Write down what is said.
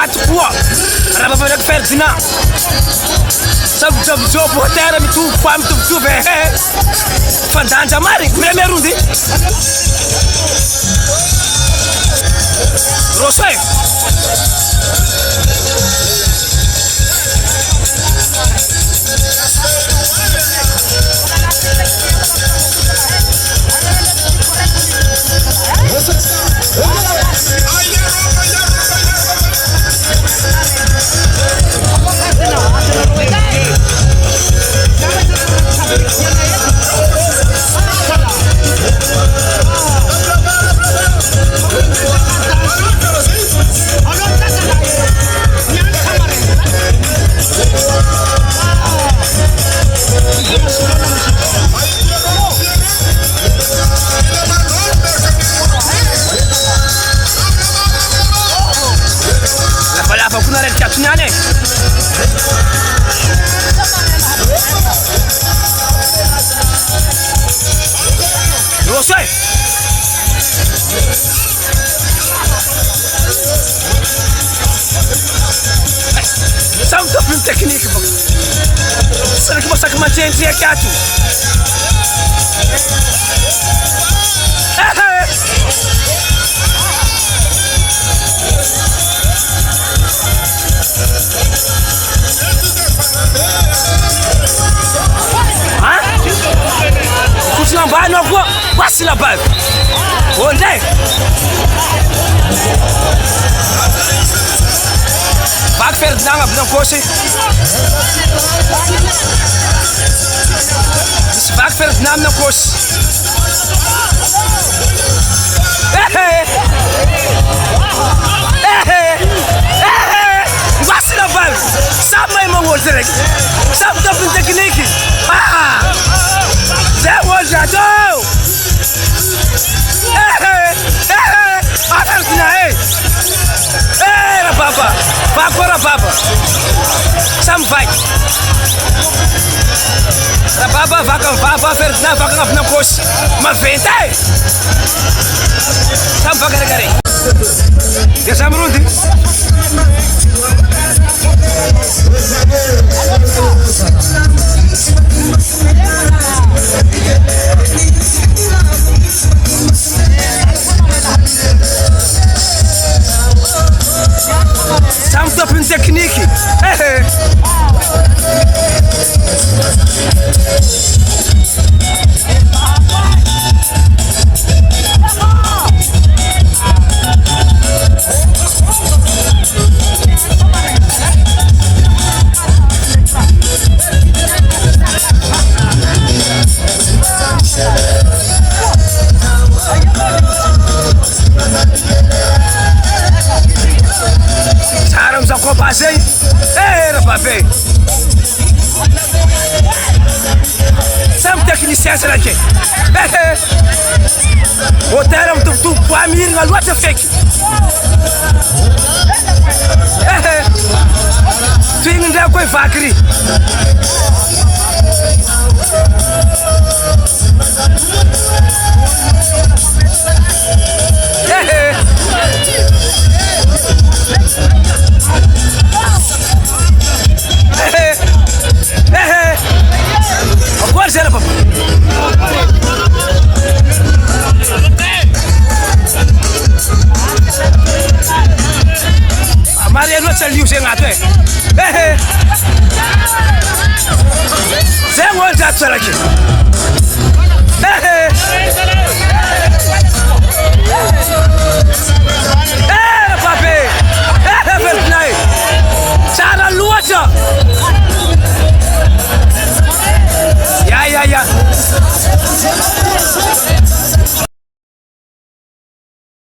Atua, Rabba Ferdinand. Some job, whatever, to farm to Fantanja Mari, Remerundi. Rosé. Technique, será que você que mantém aqui atu? Kusi lambai no go, wasi lambai. Onde? Bak Ferdinand abdan koshi. Bak Ferdinand na koshi. Wasi lambai. Sab mai mangol direk. Sab top technique. Zé Rojado! Rababa! Vai com Rababa! Sam vai! Rababa vai com Rababa, Ferdinand vai com a coxa! Mas vem, tá? Sam vai carregar aí! Já Sam Rundi! Sam top in technique. Sam technicien c'est laquelle? Au terme tout pour amir la loi de fake. Tu n'as quoi facri? Agora papa. A Maria não saiu sem até. Sem onde já será aqui?